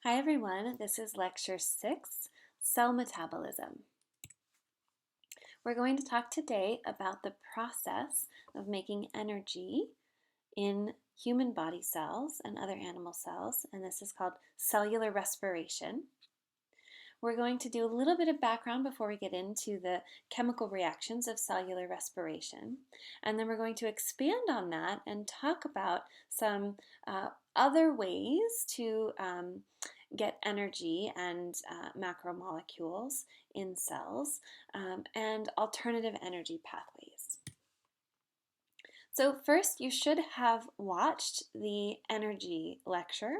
Hi everyone, this is Lecture 6, Cell Metabolism. We're going to talk today about the process of making energy in human body cells and other animal cells, and this is called cellular respiration. We're going to do a little bit of background before we get into the chemical reactions of cellular respiration, and then we're going to expand on that and talk about some other ways to get energy and macromolecules in cells and alternative energy pathways. So first, you should have watched the energy lecture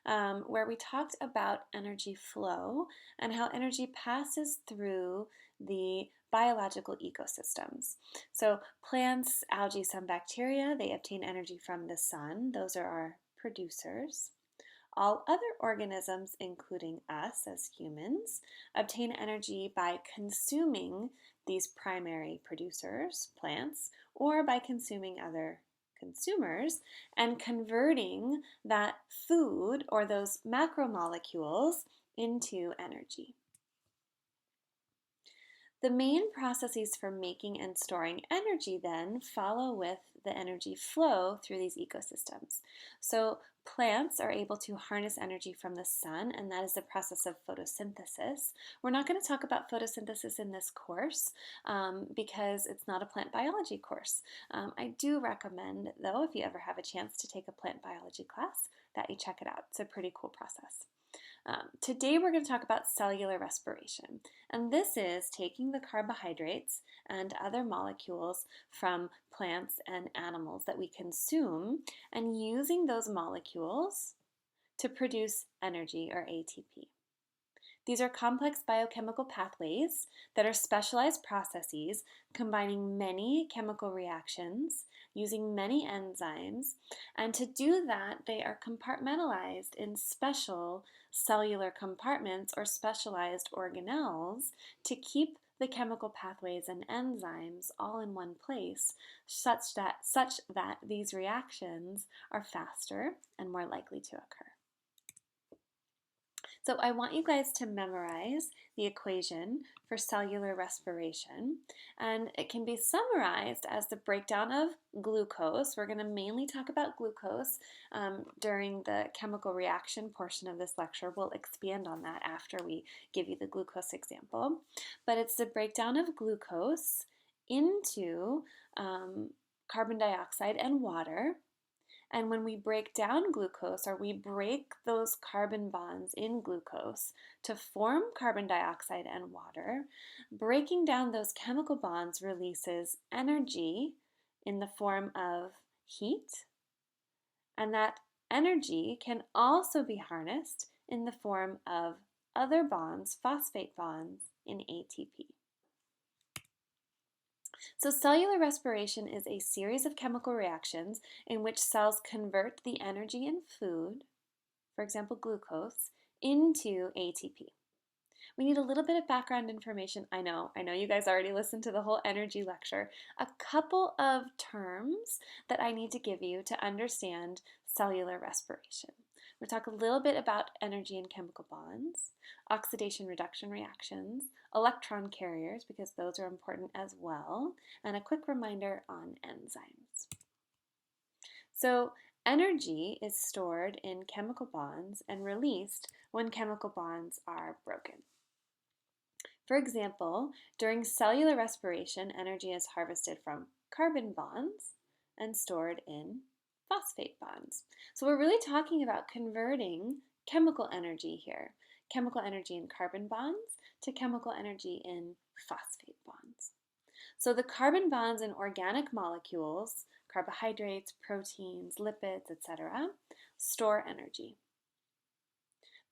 where we talked about energy flow and how energy passes through the biological ecosystems. So plants, algae, some bacteria, they obtain energy from the sun. Those are our producers. All other organisms, including us as humans, obtain energy by consuming these primary producers, plants, or by consuming other consumers and converting that food or those macromolecules into energy. The main processes for making and storing energy then follow with the energy flow through these ecosystems. So plants are able to harness energy from the sun, and that is the process of photosynthesis. We're not going to talk about photosynthesis in this course because it's not a plant biology course. I do recommend, though, if you ever have a chance to take a plant biology class, that you check it out. It's a pretty cool process. Today we're going to talk about cellular respiration, and this is taking the carbohydrates and other molecules from plants and animals that we consume and using those molecules to produce energy or ATP. These are complex biochemical pathways that are specialized processes combining many chemical reactions using many enzymes, and to do that they are compartmentalized in special cellular compartments or specialized organelles to keep the chemical pathways and enzymes all in one place such that these reactions are faster and more likely to occur. So I want you guys to memorize the equation for cellular respiration, and it can be summarized as the breakdown of glucose. We're going to mainly talk about glucose during the chemical reaction portion of this lecture. We'll expand on that after we give you the glucose example. But it's the breakdown of glucose into carbon dioxide and water. And when we break down glucose, or we break those carbon bonds in glucose to form carbon dioxide and water, breaking down those chemical bonds releases energy in the form of heat, and that energy can also be harnessed in the form of other bonds, phosphate bonds, in ATP. So cellular respiration is a series of chemical reactions in which cells convert the energy in food, for example glucose, into ATP. We need a little bit of background information. I know you guys already listened to the whole energy lecture. A couple of terms that I need to give you to understand cellular respiration. We'll talk a little bit about energy and chemical bonds, oxidation reduction reactions, electron carriers, because those are important as well, and a quick reminder on enzymes. So energy is stored in chemical bonds and released when chemical bonds are broken. For example, during cellular respiration, energy is harvested from carbon bonds and stored in phosphate bonds. So we're really talking about converting chemical energy here, chemical energy in carbon bonds to chemical energy in phosphate bonds. So the carbon bonds in organic molecules, carbohydrates, proteins, lipids, etc., store energy.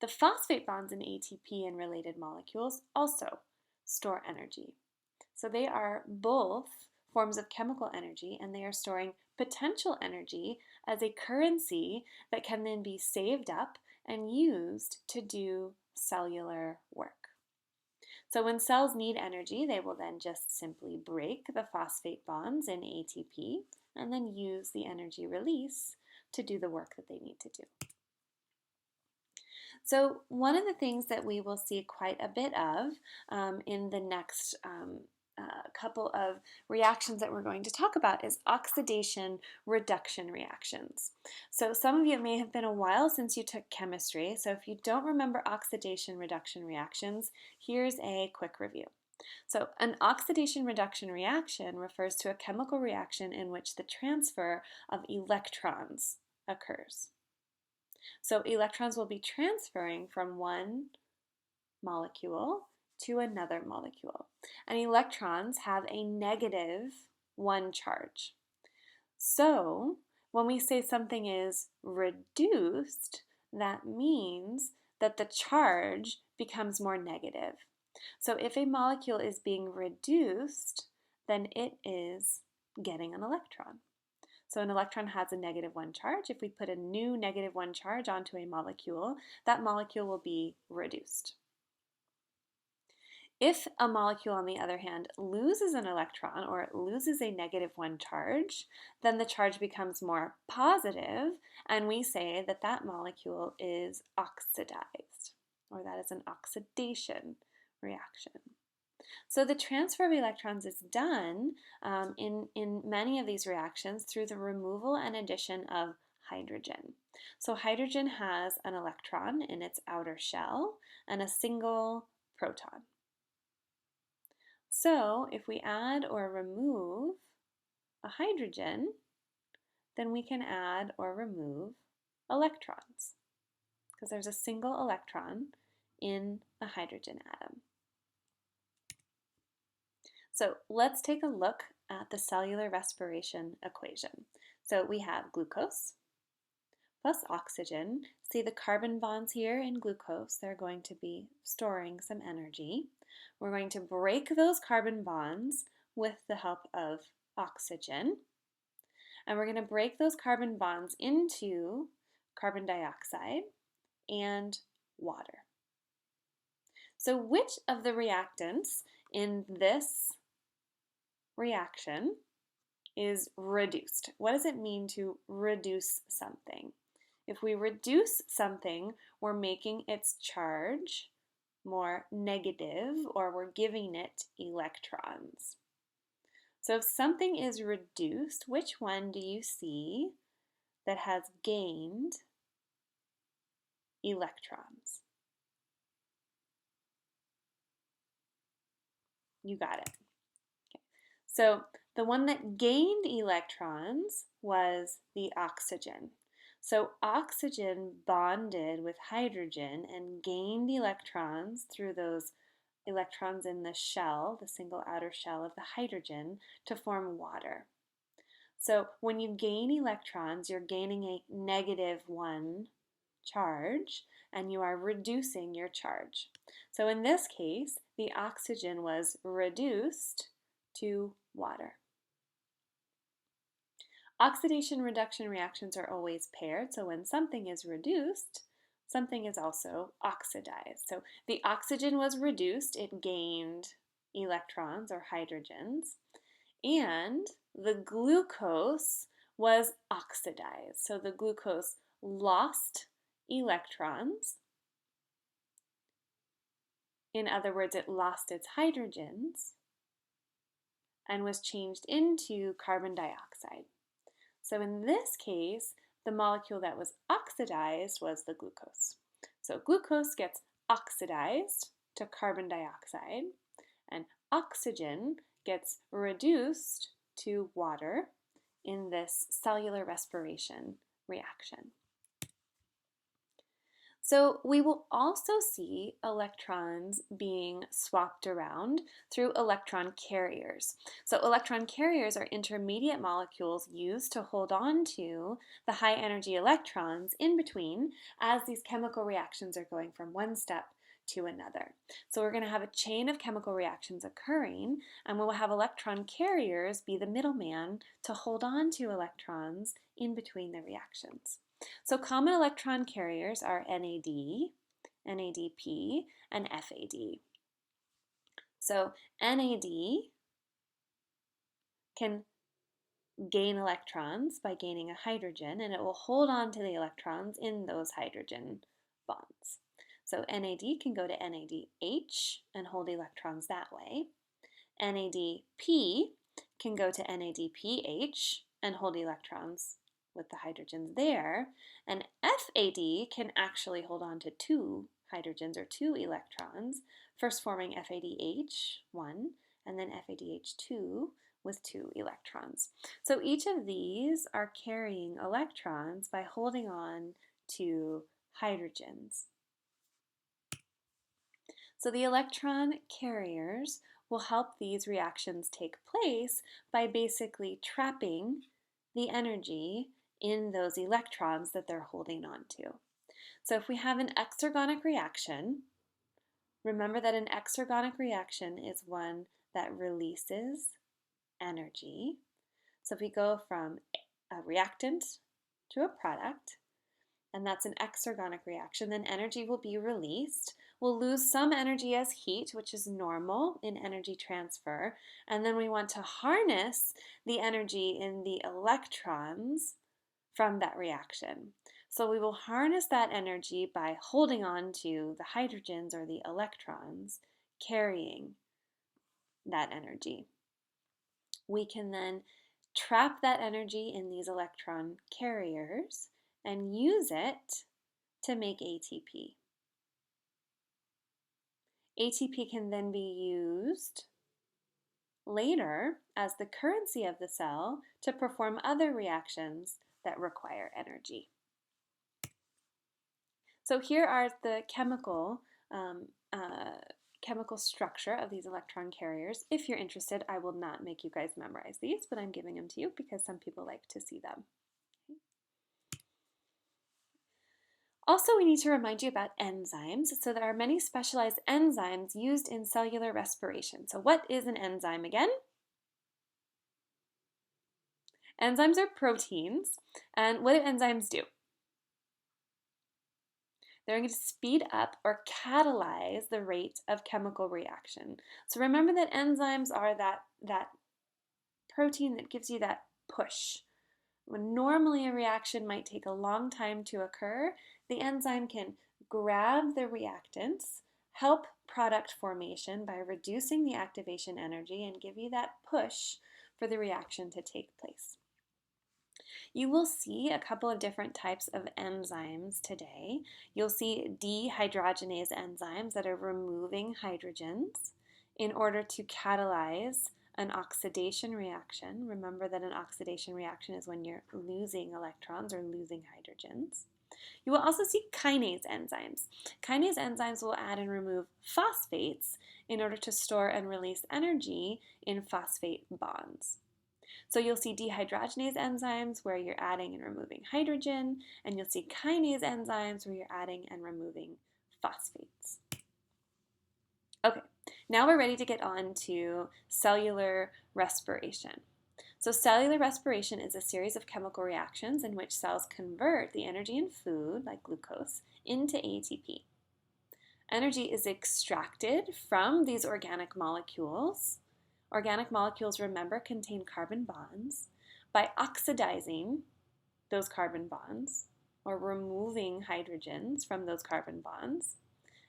The phosphate bonds in ATP and related molecules also store energy. So they are both forms of chemical energy, and they are storing potential energy as a currency that can then be saved up and used to do cellular work. So when cells need energy, they will then just simply break the phosphate bonds in ATP and then use the energy release to do the work that they need to do. So one of the things that we will see quite a bit of in the next couple of reactions that we're going to talk about is oxidation reduction reactions. So some of you, it may have been a while since you took chemistry, so if you don't remember oxidation reduction reactions, here's a quick review. So an oxidation reduction reaction refers to a chemical reaction in which the transfer of electrons occurs. So electrons will be transferring from one molecule to another molecule. And electrons have a -1 charge. So when we say something is reduced, that means that the charge becomes more negative. So if a molecule is being reduced, then it is getting an electron. So an electron has a -1 charge. If we put a new -1 charge onto a molecule, that molecule will be reduced. If a molecule, on the other hand, loses an electron or it loses a -1 charge, then the charge becomes more positive, and we say that that molecule is oxidized, or that is an oxidation reaction. So the transfer of electrons is done in many of these reactions through the removal and addition of hydrogen. So hydrogen has an electron in its outer shell and a single proton. So if we add or remove a hydrogen, then we can add or remove electrons because there's a single electron in a hydrogen atom. So let's take a look at the cellular respiration equation. So we have glucose plus oxygen. See the carbon bonds here in glucose, they're going to be storing some energy. We're going to break those carbon bonds with the help of oxygen. And we're going to break those carbon bonds into carbon dioxide and water. So which of the reactants in this reaction is reduced? What does it mean to reduce something? If we reduce something, we're making its charge more negative, or we're giving it electrons. So if something is reduced, which one do you see that has gained electrons? You got it. Okay. So the one that gained electrons was the oxygen. So oxygen bonded with hydrogen and gained electrons through those electrons in the shell, the single outer shell of the hydrogen, to form water. So when you gain electrons, you're gaining a -1 charge, and you are reducing your charge. So in this case, the oxygen was reduced to water. Oxidation reduction reactions are always paired, so when something is reduced, something is also oxidized. So the oxygen was reduced, it gained electrons or hydrogens, and the glucose was oxidized. So the glucose lost electrons. In other words, it lost its hydrogens and was changed into carbon dioxide. So in this case, the molecule that was oxidized was the glucose. So glucose gets oxidized to carbon dioxide, and oxygen gets reduced to water in this cellular respiration reaction. So we will also see electrons being swapped around through electron carriers. So electron carriers are intermediate molecules used to hold on to the high energy electrons in between as these chemical reactions are going from one step to another. So we're going to have a chain of chemical reactions occurring, and we'll have electron carriers be the middleman to hold on to electrons in between the reactions. So common electron carriers are NAD, NADP, and FAD. So NAD can gain electrons by gaining a hydrogen, and it will hold on to the electrons in those hydrogen bonds. So NAD can go to NADH and hold electrons that way. NADP can go to NADPH and hold electrons with the hydrogens there. And FAD can actually hold on to 2 hydrogens or 2 electrons, first forming FADH1 and then FADH2 with 2 electrons. So each of these are carrying electrons by holding on to hydrogens. So the electron carriers will help these reactions take place by basically trapping the energy in those electrons that they're holding on to. So if we have an exergonic reaction, remember that an exergonic reaction is one that releases energy. So if we go from a reactant to a product, and that's an exergonic reaction, then energy will be released. We'll lose some energy as heat, which is normal in energy transfer, and then we want to harness the energy in the electrons from that reaction. So we will harness that energy by holding on to the hydrogens or the electrons carrying that energy. We can then trap that energy in these electron carriers and use it to make ATP. ATP can then be used later as the currency of the cell to perform other reactions that require energy. So here are the chemical structure of these electron carriers. If you're interested, I will not make you guys memorize these, but I'm giving them to you because some people like to see them. Also, we need to remind you about enzymes. So there are many specialized enzymes used in cellular respiration. So what is an enzyme again? Enzymes are proteins. And what do enzymes do? They're going to speed up or catalyze the rate of chemical reaction. So remember that enzymes are that protein that gives you that push. When normally a reaction might take a long time to occur, the enzyme can grab the reactants, help product formation by reducing the activation energy, and give you that push for the reaction to take place. You will see a couple of different types of enzymes today. You'll see dehydrogenase enzymes that are removing hydrogens in order to catalyze an oxidation reaction. Remember that an oxidation reaction is when you're losing electrons or losing hydrogens. You will also see kinase enzymes. Kinase enzymes will add and remove phosphates in order to store and release energy in phosphate bonds. So you'll see dehydrogenase enzymes where you're adding and removing hydrogen, and you'll see kinase enzymes where you're adding and removing phosphates. Okay, now we're ready to get on to cellular respiration. So cellular respiration is a series of chemical reactions in which cells convert the energy in food, like glucose, into ATP. Energy is extracted from these organic molecules. Organic molecules, remember, contain carbon bonds. By oxidizing those carbon bonds or removing hydrogens from those carbon bonds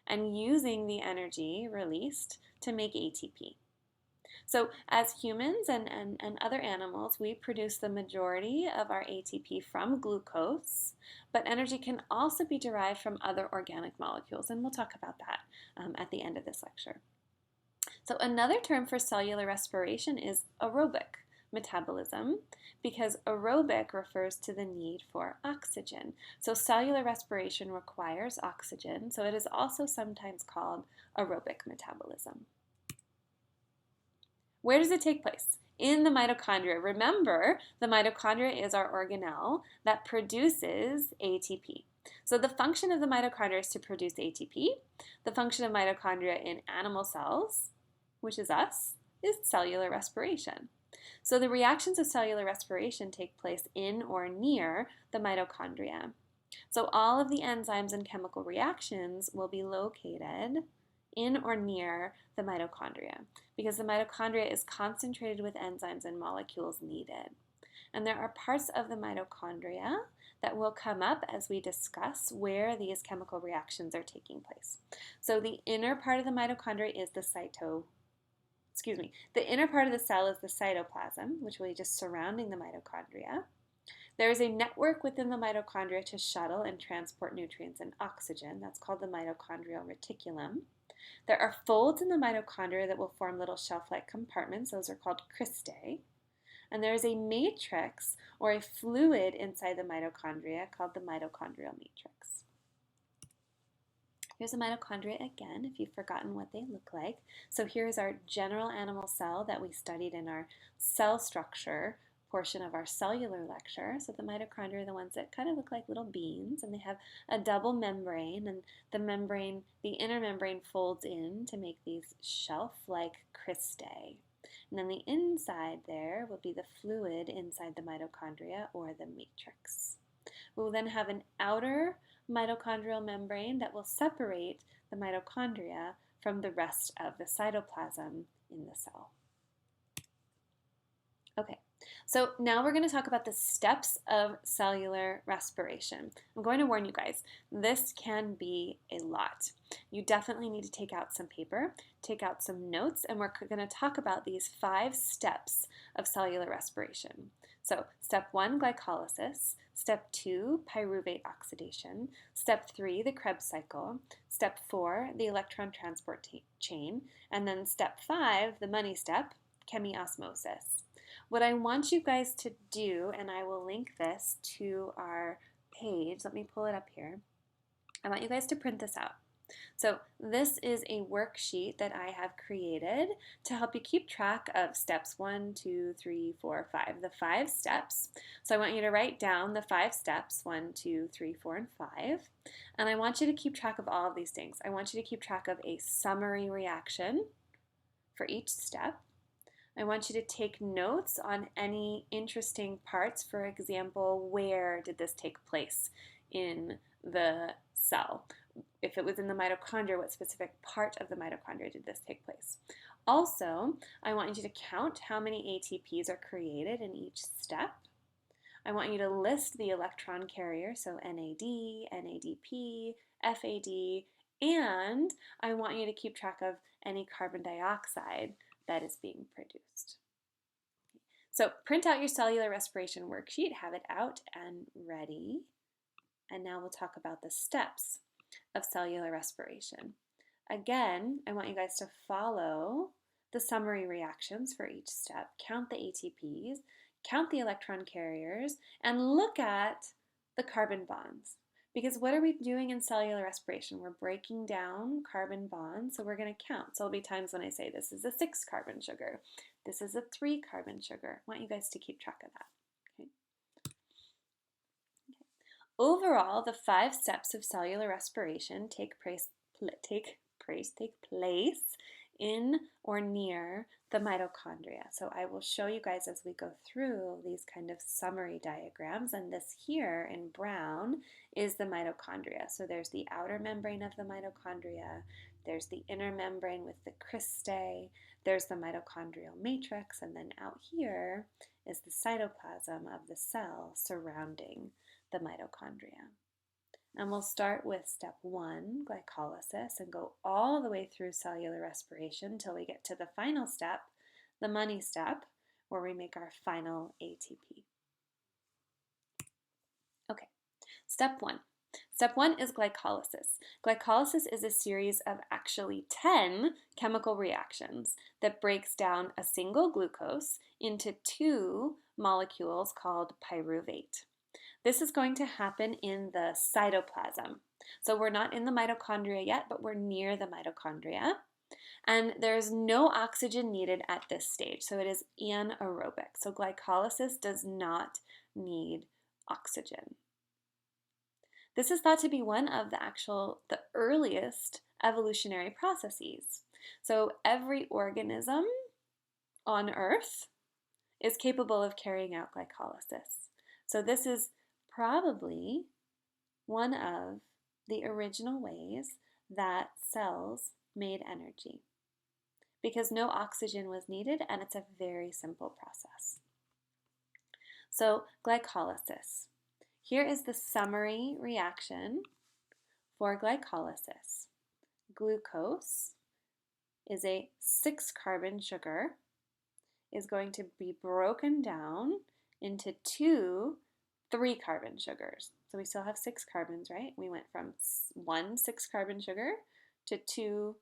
and using the energy released to make ATP. So as humans and other animals, we produce the majority of our ATP from glucose, but energy can also be derived from other organic molecules, and we'll talk about that at the end of this lecture. So another term for cellular respiration is aerobic metabolism, because aerobic refers to the need for oxygen. So cellular respiration requires oxygen, so it is also sometimes called aerobic metabolism. Where does it take place? In the mitochondria. Remember, the mitochondria is our organelle that produces ATP. So the function of the mitochondria is to produce ATP. The function of mitochondria in animal cells, which is us, is cellular respiration. So the reactions of cellular respiration take place in or near the mitochondria. So all of the enzymes and chemical reactions will be located in or near the mitochondria because the mitochondria is concentrated with enzymes and molecules needed. And there are parts of the mitochondria that will come up as we discuss where these chemical reactions are taking place. So the inner part of the mitochondria is the inner part of the cell is the cytoplasm, which will be just surrounding the mitochondria. There is a network within the mitochondria to shuttle and transport nutrients and oxygen. That's called the mitochondrial reticulum. There are folds in the mitochondria that will form little shelf-like compartments. Those are called cristae. And there is a matrix or a fluid inside the mitochondria called the mitochondrial matrix. Here's a mitochondria again, if you've forgotten what they look like. So here's our general animal cell that we studied in our cell structure portion of our cellular lecture. So the mitochondria are the ones that kind of look like little beans, and they have a double membrane, and the inner membrane folds in to make these shelf-like cristae. And then the inside there will be the fluid inside the mitochondria, or the matrix. We will then have an outer mitochondrial membrane that will separate the mitochondria from the rest of the cytoplasm in the cell. Okay, so now we're going to talk about the steps of cellular respiration. I'm going to warn you guys, this can be a lot. You definitely need to take out some paper, take out some notes, and we're going to talk about these 5 steps of cellular respiration. So step 1, glycolysis. Step 2, pyruvate oxidation. Step 3, the Krebs cycle. Step 4, the electron transport chain. And then step 5, the money step, chemiosmosis. What I want you guys to do, and I will link this to our page, let me pull it up here. I want you guys to print this out. So this is a worksheet that I have created to help you keep track of steps 1, 2, 3, 4, 5, the 5 steps. So I want you to write down the 5 steps, 1, 2, 3, 4, and 5. And I want you to keep track of all of these things. I want you to keep track of a summary reaction for each step. I want you to take notes on any interesting parts. For example, where did this take place in the cell? If it was in the mitochondria, what specific part of the mitochondria did this take place? Also, I want you to count how many ATPs are created in each step. I want you to list the electron carriers, so NAD, NADP, FAD, and I want you to keep track of any carbon dioxide that is being produced. So print out your cellular respiration worksheet, have it out and ready. And now we'll talk about the steps of cellular respiration. Again, I want you guys to follow the summary reactions for each step, count the ATPs, count the electron carriers, and look at the carbon bonds. Because what are we doing in cellular respiration? We're breaking down carbon bonds, so we're going to count. So there'll be times when I say this is a 6-carbon sugar, this is a 3-carbon sugar. I want you guys to keep track of that. Okay. Overall, the 5 steps of cellular respiration take place in or near the mitochondria. So I will show you guys as we go through these kind of summary diagrams, and this here in brown is the mitochondria. So there's the outer membrane of the mitochondria, there's the inner membrane with the cristae, there's the mitochondrial matrix, and then out here is the cytoplasm of the cell surrounding the mitochondria. And we'll start with step 1, glycolysis, and go all the way through cellular respiration until we get to the final step, the money step, where we make our final ATP. Okay, step 1. Step 1 is glycolysis. Glycolysis is a series of actually 10 chemical reactions that breaks down a single glucose into 2 molecules called pyruvate. This is going to happen in the cytoplasm. So we're not in the mitochondria yet, but we're near the mitochondria. And there's no oxygen needed at this stage, so it is anaerobic. So glycolysis does not need oxygen. This is thought to be one of the earliest evolutionary processes. So every organism on Earth is capable of carrying out glycolysis. So this is probably one of the original ways that cells made energy, because no oxygen was needed and it's a very simple process. So glycolysis. Here is the summary reaction for glycolysis. Glucose is a 6-carbon sugar, is going to be broken down into 2 3-carbon sugars. So we still have 6 carbons, right? We went from 1 6-carbon sugar to 2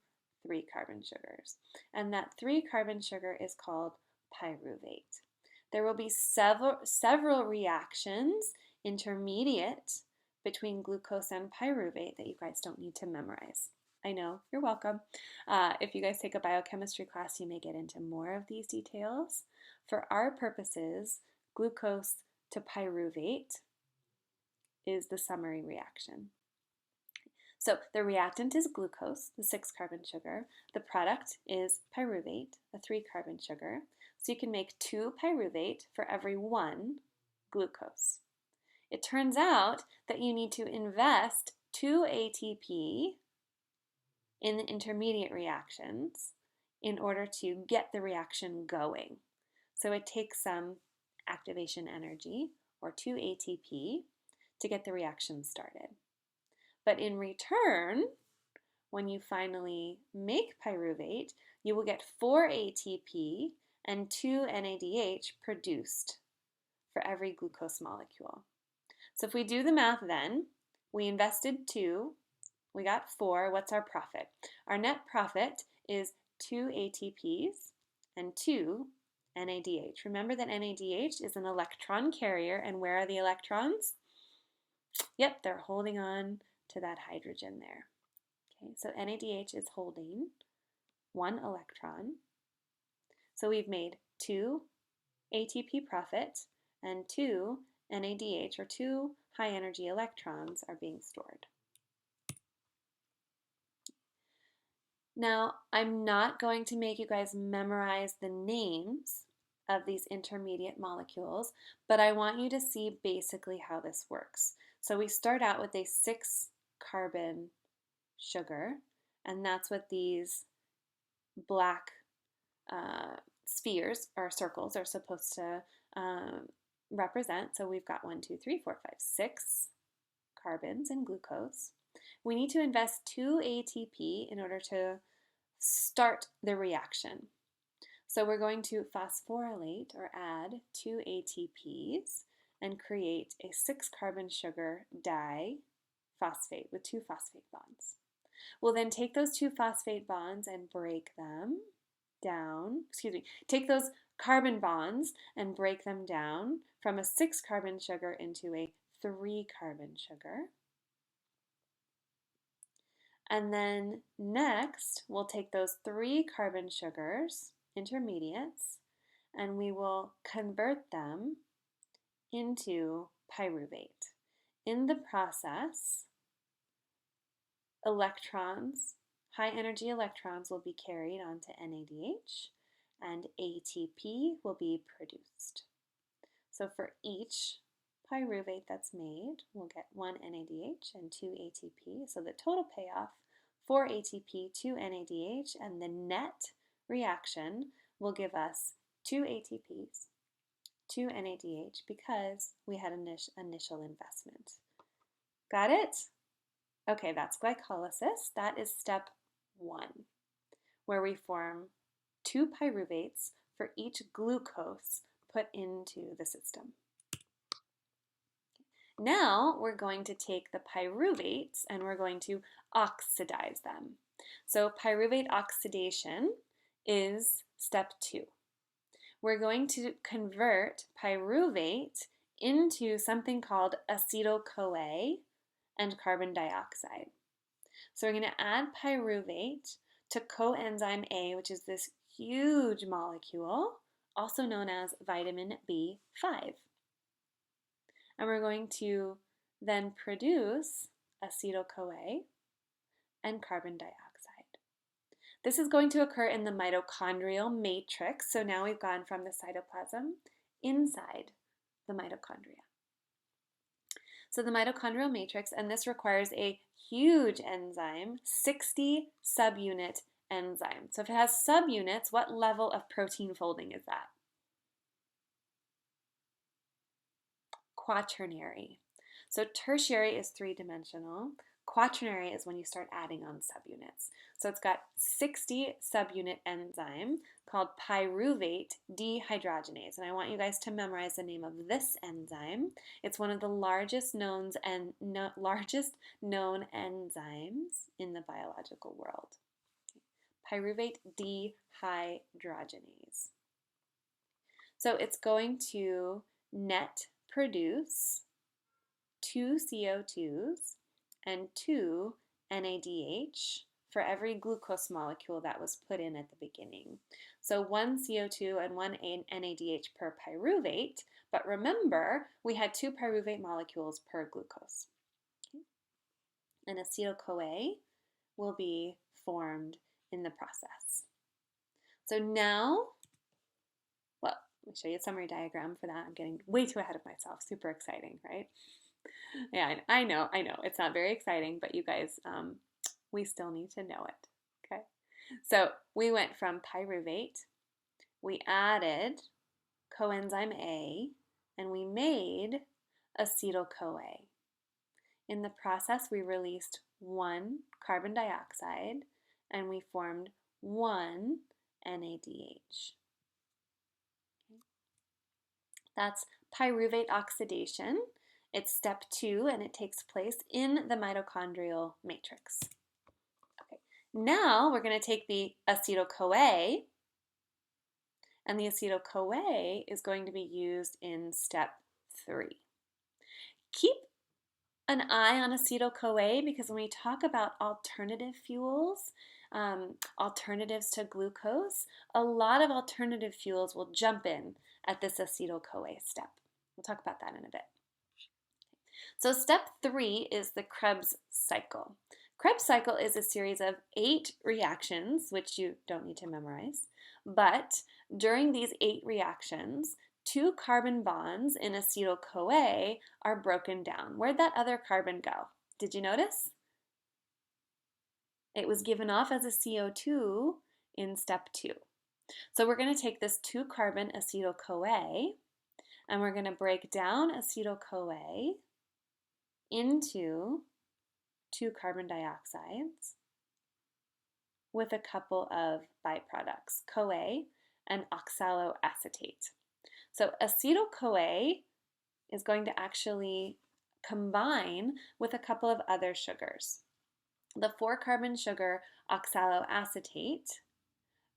3-carbon sugars. And that 3-carbon sugar is called pyruvate. There will be several reactions intermediate between glucose and pyruvate that you guys don't need to memorize. I know, you're welcome. If you guys take a biochemistry class, you may get into more of these details. For our purposes, glucose to pyruvate is the summary reaction. So the reactant is glucose, the 6-carbon sugar. The product is pyruvate, a 3-carbon sugar. So you can make 2 pyruvate for every 1 glucose. It turns out that you need to invest 2 ATP in the intermediate reactions in order to get the reaction going. So it takes some activation energy, or 2 ATP, to get the reaction started. But in return, when you finally make pyruvate, you will get 4 ATP and 2 NADH produced for every glucose molecule. So if we do the math then, we invested 2, we got 4, what's our profit? Our net profit is 2 ATPs and 2 NADH. Remember that NADH is an electron carrier, and where are the electrons? Yep, they're holding on to that hydrogen there. Okay, so NADH is holding 1 electron. So we've made 2 ATP profit and 2 NADH, or 2 high energy electrons, are being stored. Now, I'm not going to make you guys memorize the names of these intermediate molecules, but I want you to see basically how this works. So we start out with a 6-carbon sugar, and that's what these black spheres or circles are supposed to represent. So we've got 1, 2, 3, 4, 5, 6 carbons in glucose. We need to invest 2 ATP in order to start the reaction. So we're going to phosphorylate or add 2 ATPs and create a 6-carbon sugar diphosphate with 2 phosphate bonds. We'll then take those 2 phosphate bonds and break them down, take those carbon bonds and break them down from a 6-carbon sugar into a 3-carbon sugar. And then next, we'll take those 3-carbon sugars, intermediates, and we will convert them into pyruvate. In the process, electrons, high energy electrons, will be carried onto NADH, and ATP will be produced. So for each pyruvate that's made, we'll get 1 NADH and 2 ATP. So the total payoff, 4 ATP, 2 NADH, and the net reaction will give us 2 ATPs, 2 NADH, because we had initial investment. Got it? Okay, that's glycolysis. That is step 1, where we form 2 pyruvates for each glucose put into the system. Now we're going to take the pyruvates and we're going to oxidize them. So pyruvate oxidation is step 2. We're going to convert pyruvate into something called acetyl-CoA and carbon dioxide. So we're going to add pyruvate to coenzyme A, which is this huge molecule, also known as vitamin B5. And we're going to then produce acetyl-CoA and carbon dioxide. This is going to occur in the mitochondrial matrix. So now we've gone from the cytoplasm inside the mitochondria. So the mitochondrial matrix, and this requires a huge enzyme, 60 subunit enzyme. So if it has subunits, what level of protein folding is that? quaternary. So tertiary is three-dimensional. Quaternary is when you start adding on subunits. So it's got 60 subunit enzyme called pyruvate dehydrogenase. And I want you guys to memorize the name of this enzyme. It's one of the largest known enzymes in the biological world. Pyruvate dehydrogenase. So it's going to net produce 2 CO2s and 2 NADH for every glucose molecule that was put in at the beginning. So 1 CO2 and 1 NADH per pyruvate, but remember we had 2 pyruvate molecules per glucose. Okay. An acetyl-CoA will be formed in the process. So now, well, let me show you a summary diagram for that. I'm getting way too ahead of myself. Super exciting, right? Yeah, I know. It's not very exciting, but you guys, we still need to know it, okay? So we went from pyruvate, we added coenzyme A, and we made acetyl-CoA. In the process, we released 1 carbon dioxide, and we formed 1 NADH. Okay. That's pyruvate oxidation. It's step 2, and it takes place in the mitochondrial matrix. Okay. Now we're going to take the acetyl-CoA, and the acetyl-CoA is going to be used in step 3. Keep an eye on acetyl-CoA because when we talk about alternative fuels, alternatives to glucose, a lot of alternative fuels will jump in at this acetyl-CoA step. We'll talk about that in a bit. So step 3 is the Krebs cycle. Krebs cycle is a series of 8 reactions, which you don't need to memorize, but during these 8 reactions, 2 carbon bonds in acetyl-CoA are broken down. Where'd that other carbon go? Did you notice? It was given off as a CO2 in step 2. So we're going to take this 2 carbon acetyl-CoA and we're going to break down acetyl-CoA into 2 carbon dioxides with a couple of byproducts, CoA and oxaloacetate. So acetyl-CoA is going to actually combine with a couple of other sugars. The 4-carbon sugar oxaloacetate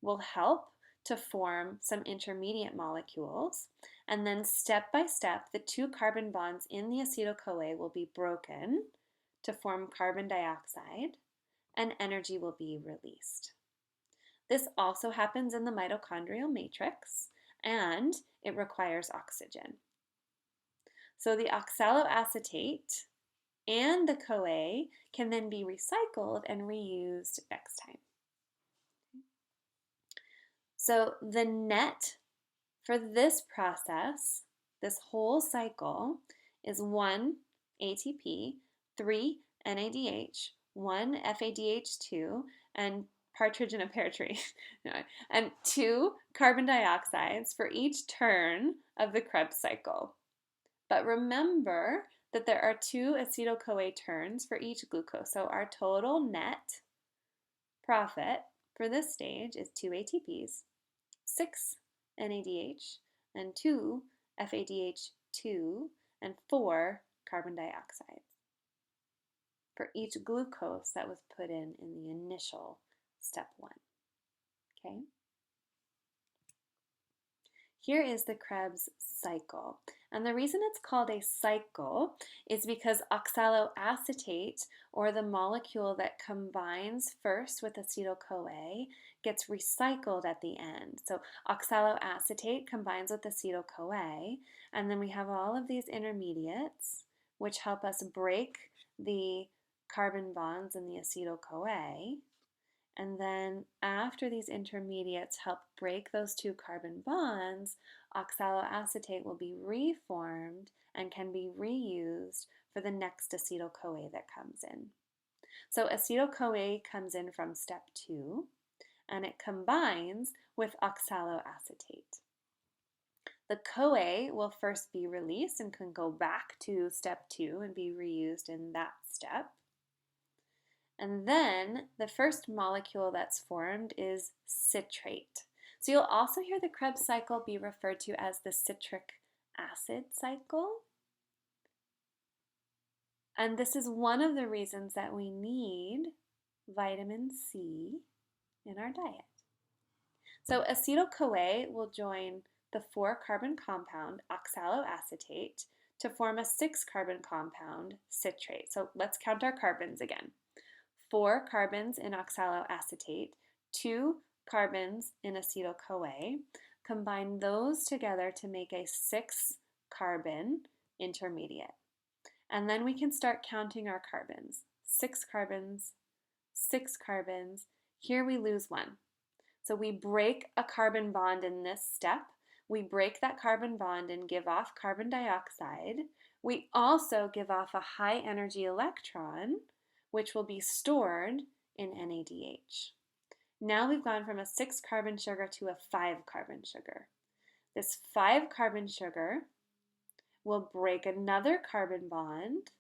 will help to form some intermediate molecules, and then step by step the 2 carbon bonds in the acetyl-CoA will be broken to form carbon dioxide, and energy will be released. This also happens in the mitochondrial matrix, and it requires oxygen. So the oxaloacetate and the CoA can then be recycled and reused next time. So the net for this process, this whole cycle, is 1 ATP, 3 NADH, 1 FADH2, and partridge in a pear tree, and 2 carbon dioxides for each turn of the Krebs cycle. But remember that there are 2 acetyl-CoA turns for each glucose, so our total net profit for this stage is 2 ATPs, 6 NADH, and 2 FADH2, and 4 carbon dioxides for each glucose that was put in the initial step 1. Okay? Here is the Krebs cycle. And the reason it's called a cycle is because oxaloacetate, or the molecule that combines first with acetyl-CoA, gets recycled at the end. So oxaloacetate combines with acetyl-CoA, and then we have all of these intermediates which help us break the carbon bonds in the acetyl-CoA. And then after these intermediates help break those 2 carbon bonds, oxaloacetate will be reformed and can be reused for the next acetyl-CoA that comes in. So acetyl-CoA comes in from step 2, and it combines with oxaloacetate. The CoA will first be released and can go back to step 2 and be reused in that step. And then the first molecule that's formed is citrate. So you'll also hear the Krebs cycle be referred to as the citric acid cycle. And this is one of the reasons that we need vitamin C in our diet. So acetyl-CoA will join the 4-carbon compound oxaloacetate to form a 6-carbon compound citrate. So let's count our carbons again. 4 carbons in oxaloacetate, 2 carbons in acetyl-CoA. Combine those together to make a 6-carbon intermediate. And then we can start counting our carbons. 6 carbons, 6 carbons. Here we lose 1. So we break a carbon bond in this step. We break that carbon bond and give off carbon dioxide. We also give off a high energy electron, which will be stored in NADH. Now we've gone from a 6-carbon sugar to a 5-carbon sugar. This 5-carbon sugar will break another carbon bond.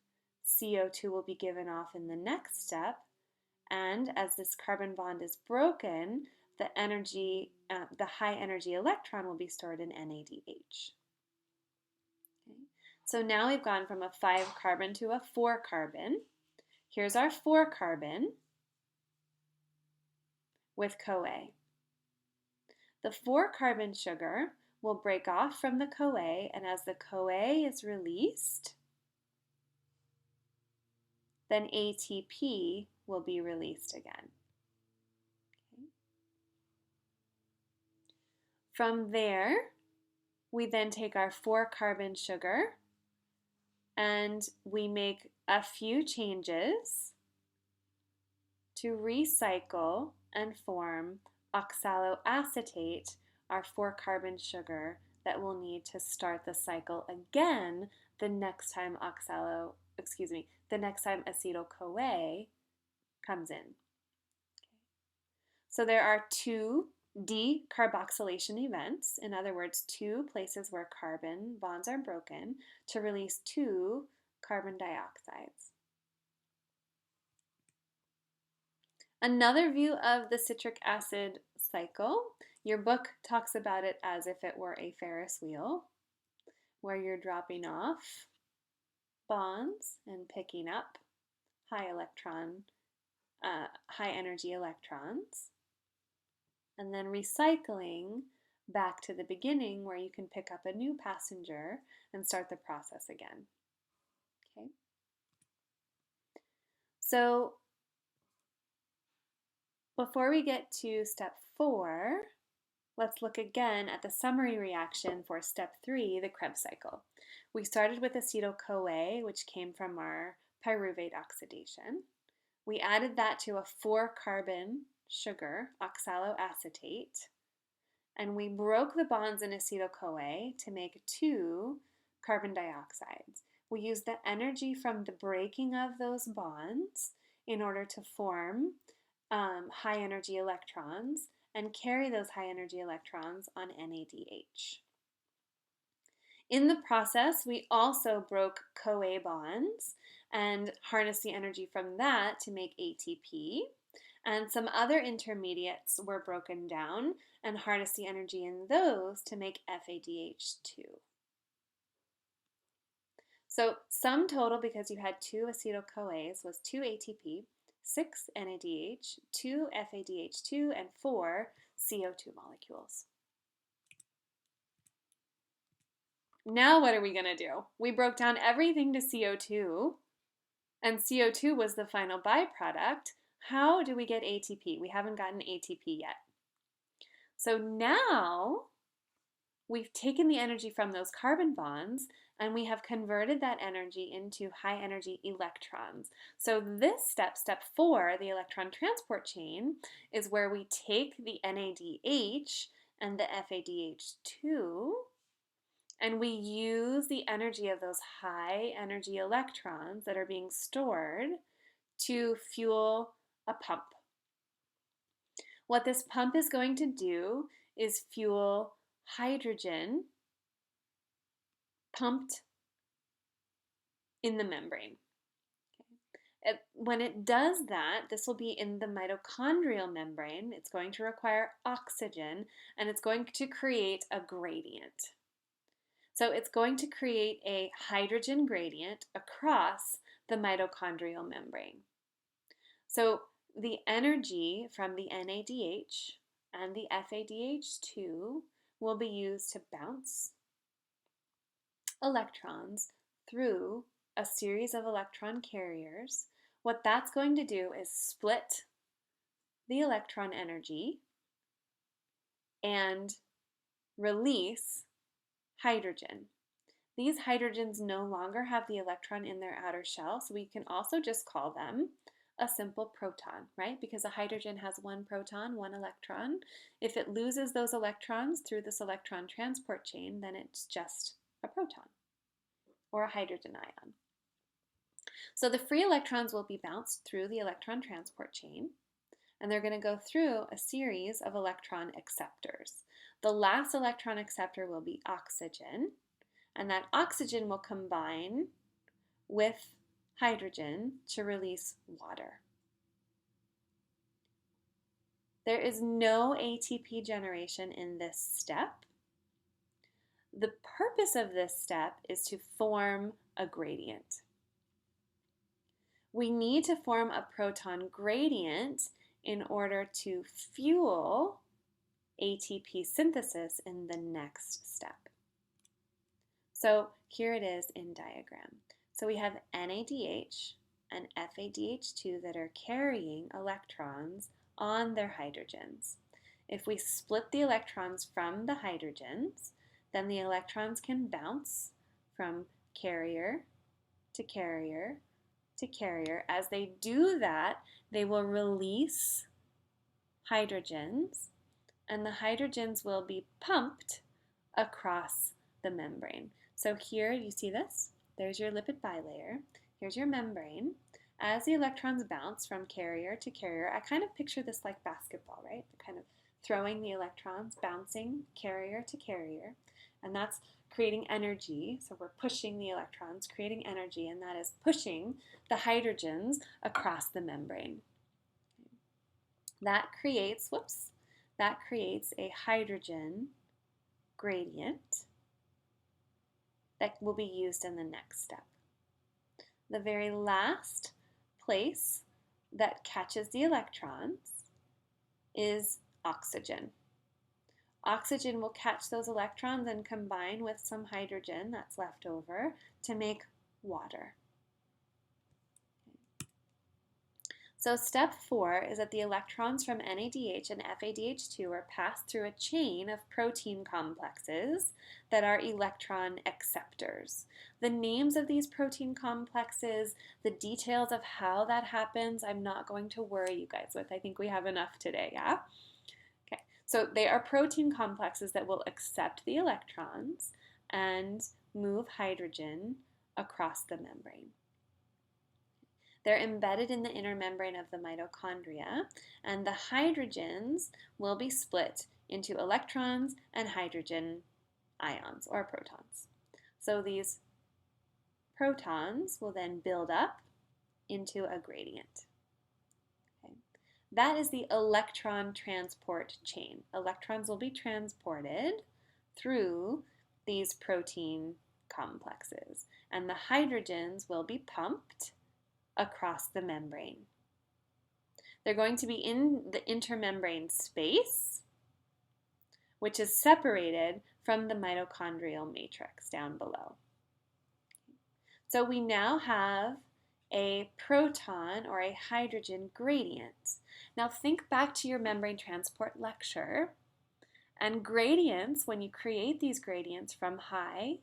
CO2 will be given off in the next step, and as this carbon bond is broken, the high energy electron will be stored in NADH. Okay. So now we've gone from a 5-carbon to a 4-carbon. Here's our 4-carbon with CoA. The 4-carbon sugar will break off from the CoA, and as the CoA is released, then ATP will be released again. Okay. From there, we then take our 4-carbon sugar and we make a few changes to recycle and form oxaloacetate, our 4-carbon sugar that we'll need to start the cycle again the next time acetyl-CoA comes in. So there are 2 decarboxylation events, in other words, 2 places where carbon bonds are broken to release 2 carbon dioxides. Another view of the citric acid cycle, your book talks about it as if it were a Ferris wheel, where you're dropping off bonds and picking up high energy electrons, and then recycling back to the beginning where you can pick up a new passenger and start the process again. Okay. So before we get to step 4, let's look again at the summary reaction for step 3, the Krebs cycle. We started with acetyl-CoA, which came from our pyruvate oxidation. We added that to a 4-carbon sugar, oxaloacetate, and we broke the bonds in acetyl-CoA to make 2 carbon dioxides. We used the energy from the breaking of those bonds in order to form high energy electrons and carry those high energy electrons on NADH. In the process, we also broke CoA bonds and harnessed the energy from that to make ATP, and some other intermediates were broken down and harnessed the energy in those to make FADH2. So sum total, because you had 2 acetyl-CoAs, was 2 ATP, 6 NADH, 2 FADH2, and 4 CO2 molecules. Now what are we going to do? We broke down everything to CO2, and CO2 was the final byproduct. How do we get ATP? We haven't gotten ATP yet. So now we've taken the energy from those carbon bonds and we have converted that energy into high energy electrons. So this step, step 4, the electron transport chain, is where we take the NADH and the FADH2 and we use the energy of those high energy electrons that are being stored to fuel a pump. What this pump is going to do is fuel hydrogen pumped in the membrane. When it does that, this will be in the mitochondrial membrane. It's going to require oxygen, and it's going to create a gradient. So it's going to create a hydrogen gradient across the mitochondrial membrane. So the energy from the NADH and the FADH2 will be used to bounce electrons through a series of electron carriers. What that's going to do is split the electron energy and release hydrogen. These hydrogens no longer have the electron in their outer shell, so we can also just call them a simple proton, right? Because a hydrogen has one proton, one electron. If it loses those electrons through this electron transport chain, then it's just a proton or a hydrogen ion. So the free electrons will be bounced through the electron transport chain, and they're going to go through a series of electron acceptors. The last electron acceptor will be oxygen, and that oxygen will combine with hydrogen to release water. There is no ATP generation in this step. The purpose of this step is to form a gradient. We need to form a proton gradient in order to fuel ATP synthesis in the next step. So here it is in diagram. So we have NADH and FADH2 that are carrying electrons on their hydrogens. If we split the electrons from the hydrogens, then the electrons can bounce from carrier to carrier to carrier. As they do that, they will release hydrogens, and the hydrogens will be pumped across the membrane. So here, you see this? There's your lipid bilayer. Here's your membrane. As the electrons bounce from carrier to carrier, I kind of picture this like basketball, right? Kind of throwing the electrons, bouncing carrier to carrier, and that's creating energy. So we're pushing the electrons, creating energy, and that is pushing the hydrogens across the membrane. That creates a hydrogen gradient that will be used in the next step. The very last place that catches the electrons is oxygen. Oxygen will catch those electrons and combine with some hydrogen that's left over to make water. So step 4 is that the electrons from NADH and FADH2 are passed through a chain of protein complexes that are electron acceptors. The names of these protein complexes, the details of how that happens, I'm not going to worry you guys with. I think we have enough today, yeah? Okay, so they are protein complexes that will accept the electrons and move hydrogen across the membrane. They're embedded in the inner membrane of the mitochondria, and the hydrogens will be split into electrons and hydrogen ions or protons. So these protons will then build up into a gradient. Okay. That is the electron transport chain. Electrons will be transported through these protein complexes, and the hydrogens will be pumped across the membrane. They're going to be in the intermembrane space, which is separated from the mitochondrial matrix down below. So we now have a proton or a hydrogen gradient. Now think back to your membrane transport lecture, and gradients, when you create these gradients from high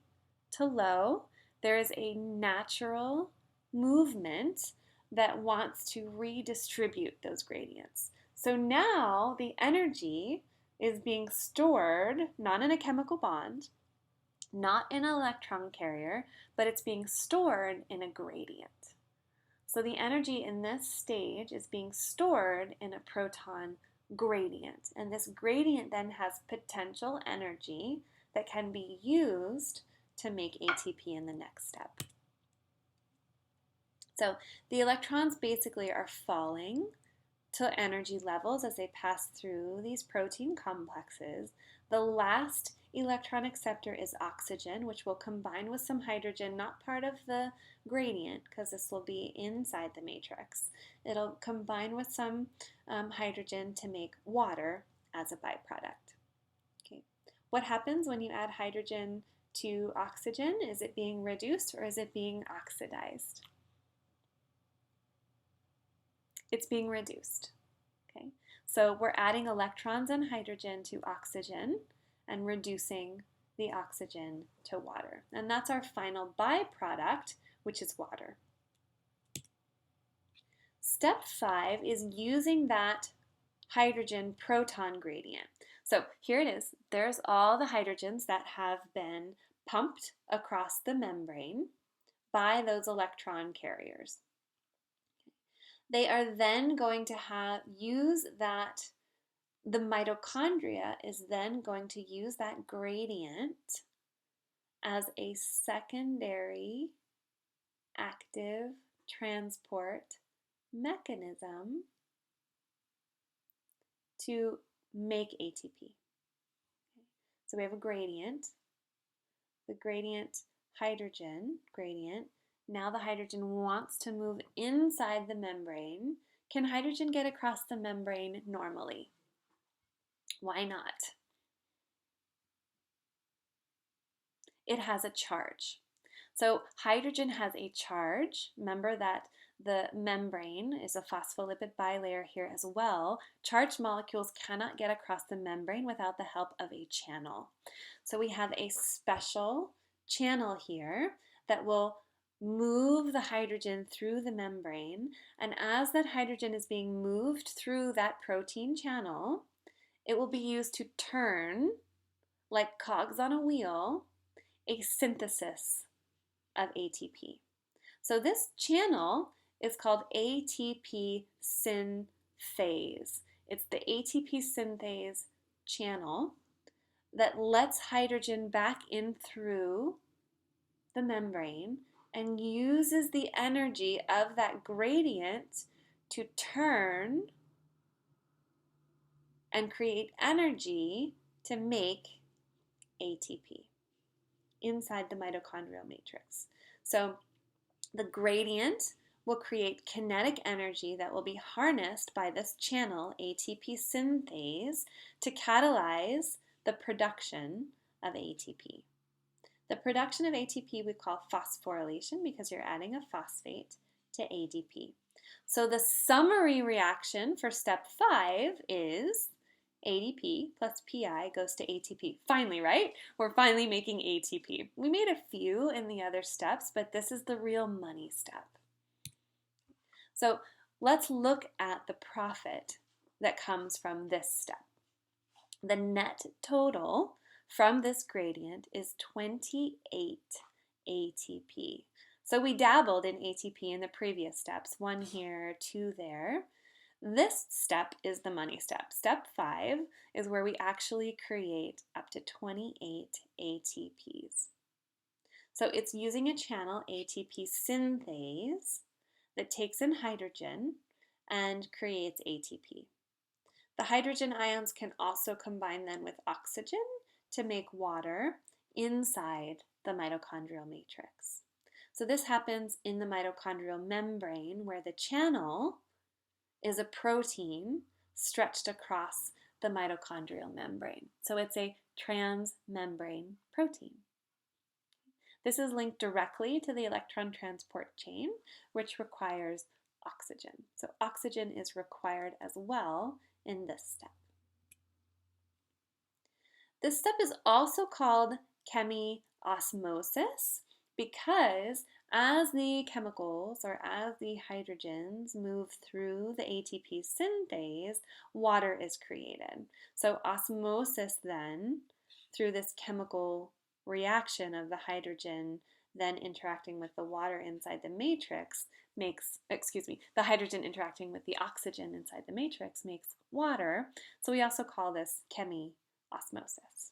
to low, there is a natural movement that wants to redistribute those gradients. So now the energy is being stored, not in a chemical bond, not in an electron carrier, but it's being stored in a gradient. So the energy in this stage is being stored in a proton gradient, and this gradient then has potential energy that can be used to make ATP in the next step. So the electrons basically are falling to energy levels as they pass through these protein complexes. The last electron acceptor is oxygen, which will combine with some hydrogen, not part of the gradient because this will be inside the matrix. It'll combine with some hydrogen to make water as a byproduct. Okay. What happens when you add hydrogen to oxygen? Is it being reduced or is it being oxidized? It's being reduced. Okay. So we're adding electrons and hydrogen to oxygen and reducing the oxygen to water. And that's our final byproduct, which is water. Step 5 is using that hydrogen proton gradient. So here it is. There's all the hydrogens that have been pumped across the membrane by those electron carriers. They are then going to use that, the mitochondria is then going to use that gradient as a secondary active transport mechanism to make ATP. So we have a gradient, the gradient hydrogen gradient. Now the hydrogen wants to move inside the membrane. Can hydrogen get across the membrane normally? Why not? It has a charge. So hydrogen has a charge. Remember that the membrane is a phospholipid bilayer here as well. Charged molecules cannot get across the membrane without the help of a channel. So we have a special channel here that will move the hydrogen through the membrane, and as that hydrogen is being moved through that protein channel, it will be used to turn, like cogs on a wheel, a synthesis of ATP. So this channel is called ATP synthase. It's the ATP synthase channel that lets hydrogen back in through the membrane and uses the energy of that gradient to turn and create energy to make ATP inside the mitochondrial matrix. So the gradient will create kinetic energy that will be harnessed by this channel, ATP synthase, to catalyze the production of ATP. The production of ATP we call phosphorylation because you're adding a phosphate to ADP. So the summary reaction for step 5 is ADP plus PI goes to ATP. Finally, right? We're finally making ATP. We made a few in the other steps, but this is the real money step. So let's look at the profit that comes from this step. The net total from this gradient is 28 ATP. So we dabbled in ATP in the previous steps, 1 here, 2 there. This step is the money step. Step 5 is where we actually create up to 28 ATPs. So it's using a channel, ATP synthase, that takes in hydrogen and creates ATP. The hydrogen ions can also combine then with oxygen to make water inside the mitochondrial matrix. So this happens in the mitochondrial membrane where the channel is a protein stretched across the mitochondrial membrane. So it's a transmembrane protein. This is linked directly to the electron transport chain, which requires oxygen. So oxygen is required as well in this step. This step is also called chemiosmosis because as the chemicals or as the hydrogens move through the ATP synthase, water is created. So osmosis then, through this chemical reaction of the hydrogen then interacting with the water inside the matrix the hydrogen interacting with the oxygen inside the matrix makes water. So we also call this chemiosmosis.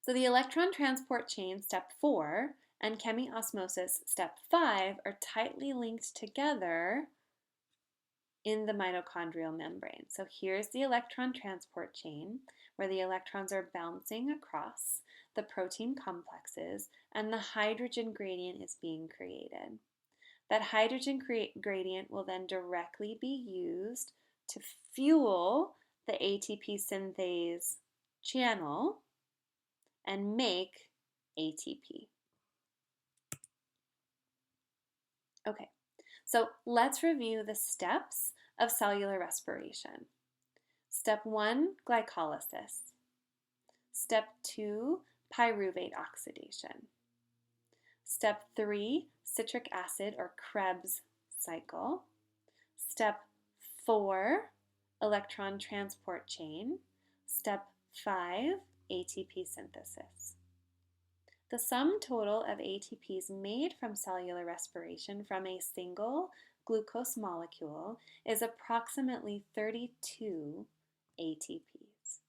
So the electron transport chain, step 4, and chemiosmosis, step 5, are tightly linked together in the mitochondrial membrane. So here's the electron transport chain, where the electrons are bouncing across the protein complexes, and the hydrogen gradient is being created. That hydrogen gradient will then directly be used to fuel the ATP synthase channel and make ATP. Okay, so let's review the steps of cellular respiration. Step 1, glycolysis. Step 2, pyruvate oxidation. Step 3, citric acid or Krebs cycle. Step 4, electron transport chain. Step 5, ATP synthesis. The sum total of ATPs made from cellular respiration from a single glucose molecule is approximately 32 ATPs.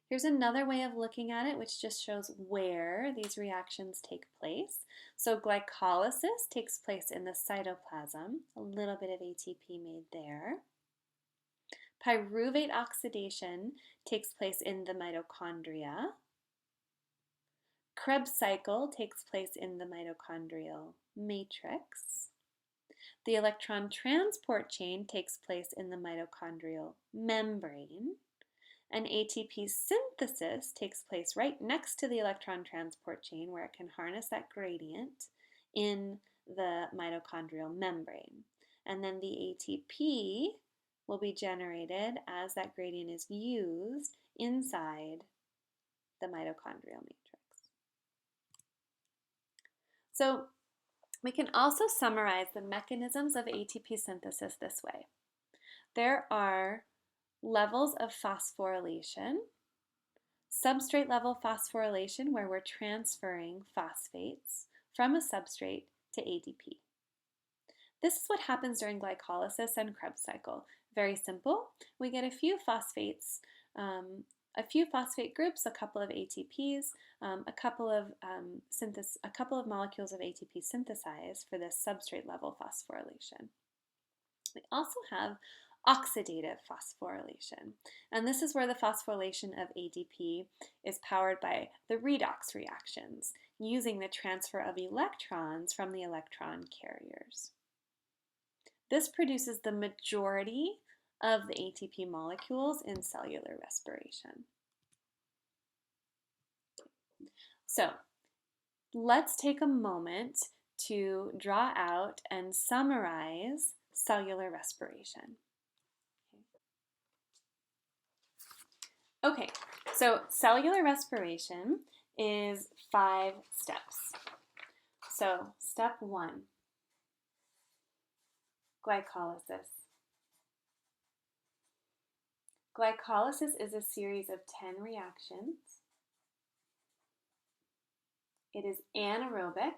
Here's another way of looking at it, which just shows where these reactions take place. So glycolysis takes place in the cytoplasm, a little bit of ATP made there. Pyruvate oxidation takes place in the mitochondria. Krebs cycle takes place in the mitochondrial matrix. The electron transport chain takes place in the mitochondrial membrane. And ATP synthesis takes place right next to the electron transport chain, where it can harness that gradient in the mitochondrial membrane. And then the ATP will be generated as that gradient is used inside the mitochondrial matrix. So we can also summarize the mechanisms of ATP synthesis this way. There are levels of phosphorylation, substrate level phosphorylation, where we're transferring phosphates from a substrate to ADP. This is what happens during glycolysis and Krebs cycle. Very simple. We get a few phosphates, a few phosphate groups, a couple of ATPs, a couple of molecules of ATP synthesized for this substrate level phosphorylation. We also have oxidative phosphorylation, and this is where the phosphorylation of ADP is powered by the redox reactions, using the transfer of electrons from the electron carriers. This produces the majority of the ATP molecules in cellular respiration. So let's take a moment to draw out and summarize cellular respiration. Okay, so cellular respiration is 5 steps. So step 1, glycolysis. Glycolysis is a series of 10 reactions. It is anaerobic.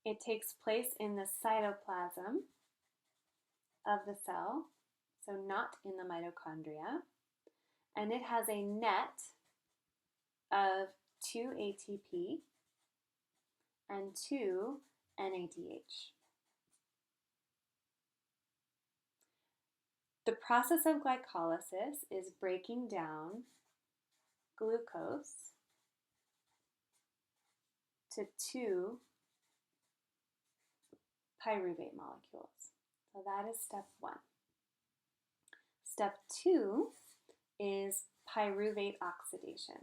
It takes place in the cytoplasm of the cell, so not in the mitochondria, and it has a net of 2 ATP and 2 NADH. The process of glycolysis is breaking down glucose to 2 pyruvate molecules. So that is step 1. Step 2 is pyruvate oxidation.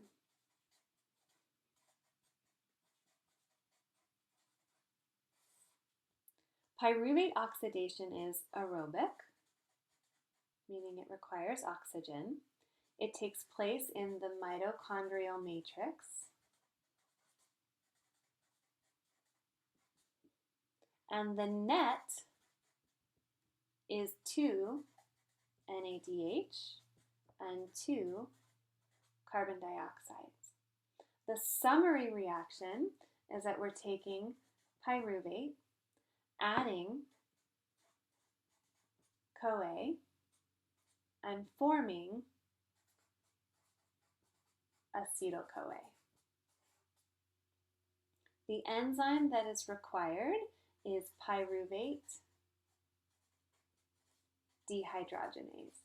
Pyruvate oxidation is aerobic, meaning it requires oxygen. It takes place in the mitochondrial matrix. And the net is 2 NADH and 2 carbon dioxides. The summary reaction is that we're taking pyruvate, adding CoA, and forming acetyl-CoA. The enzyme that is required is pyruvate dehydrogenase.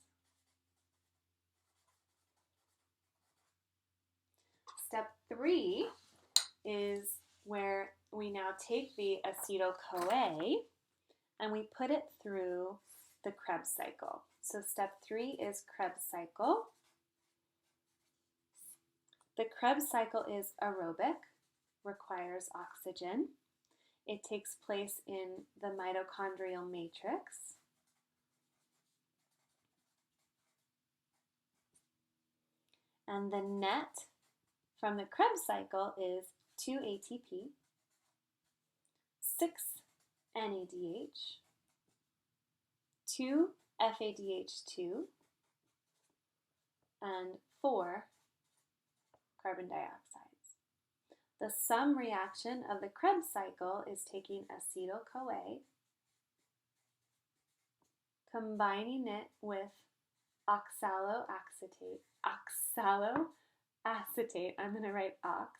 Step 3 is where we now take the acetyl-CoA and we put it through the Krebs cycle. So step 3 is Krebs cycle. The Krebs cycle is aerobic, requires oxygen. It takes place in the mitochondrial matrix. And the net from the Krebs cycle is 2 ATP, 6 NADH, 2 FADH2, and 4 carbon dioxides. The sum reaction of the Krebs cycle is taking acetyl-CoA, combining it with oxaloacetate, I'm going to write ox,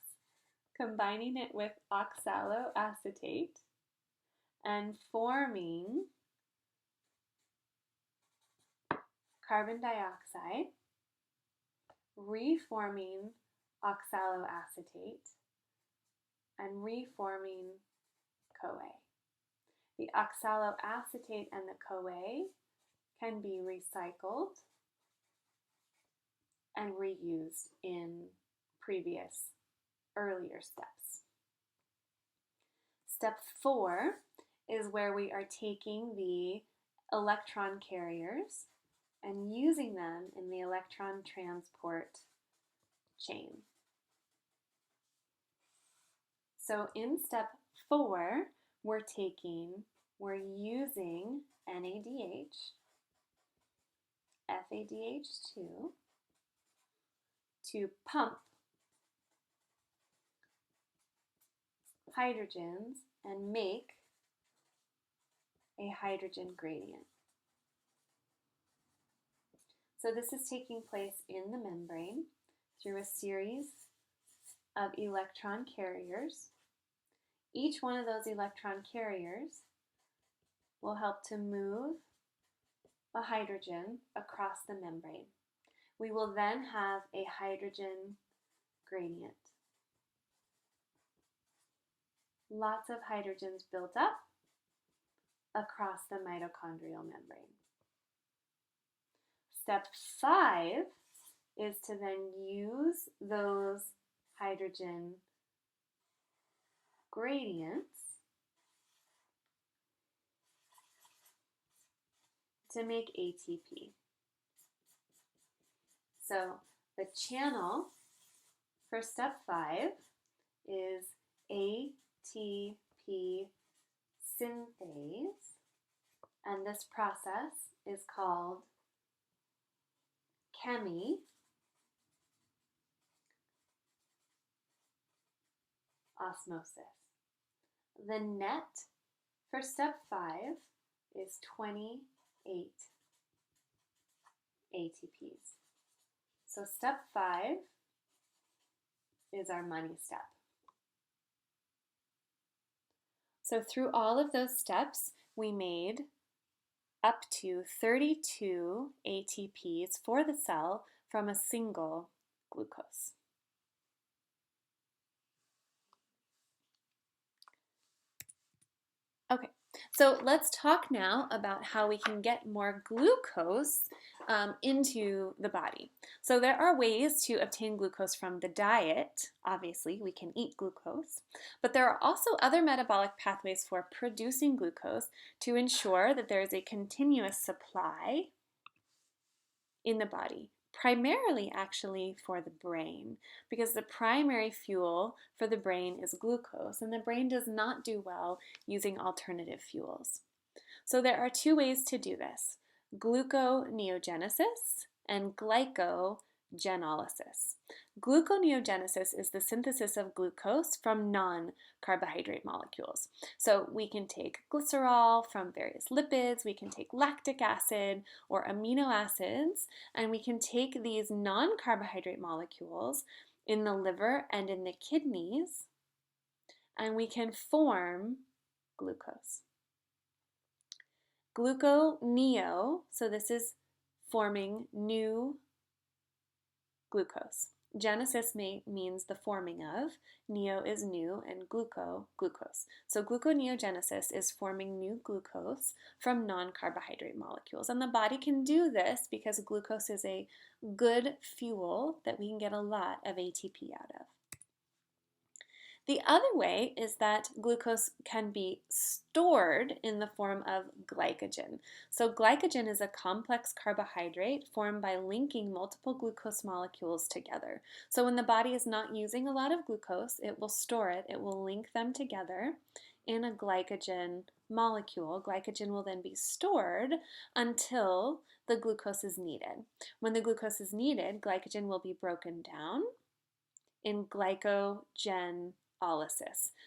combining it with oxaloacetate and forming carbon dioxide, reforming oxaloacetate, and reforming CoA. The oxaloacetate and the CoA can be recycled and reused in previous, earlier steps. Step 4 is where we are taking the electron carriers and using them in the electron transport chain. So in step 4, we're using NADH, FADH2 to pump hydrogens and make a hydrogen gradient. So this is taking place in the membrane through a series of electron carriers. Each one of those electron carriers will help to move a hydrogen across the membrane. We will then have a hydrogen gradient. Lots of hydrogens built up across the mitochondrial membrane. Step 5 is to then use those hydrogen gradients to make ATP. So the channel for step 5 is ATP synthase, and this process is called Chemiosmosis. The net for step 5 is 28 ATPs. So step 5 is our money step. So through all of those steps, we made up to 32 ATPs for the cell from a single glucose. Okay, so let's talk now about how we can get more glucose into the body. So there are ways to obtain glucose from the diet. Obviously, we can eat glucose, but there are also other metabolic pathways for producing glucose to ensure that there is a continuous supply in the body. Primarily actually for the brain, because the primary fuel for the brain is glucose, and the brain does not do well using alternative fuels. So there are two ways to do this: gluconeogenesis and glycogenolysis. Glucogenolysis. Gluconeogenesis is the synthesis of glucose from non-carbohydrate molecules. So we can take glycerol from various lipids, we can take lactic acid or amino acids, and we can take these non-carbohydrate molecules in the liver and in the kidneys, and we can form glucose. Gluconeo, so this is forming new glucose. Genesis means the forming of, neo is new, and glucose. So gluconeogenesis is forming new glucose from non-carbohydrate molecules. And the body can do this because glucose is a good fuel that we can get a lot of ATP out of. The other way is that glucose can be stored in the form of glycogen. So glycogen is a complex carbohydrate formed by linking multiple glucose molecules together. So when the body is not using a lot of glucose, it will store it. It will link them together in a glycogen molecule. Glycogen will then be stored until the glucose is needed. When the glucose is needed, glycogen will be broken down in glycogenolysis.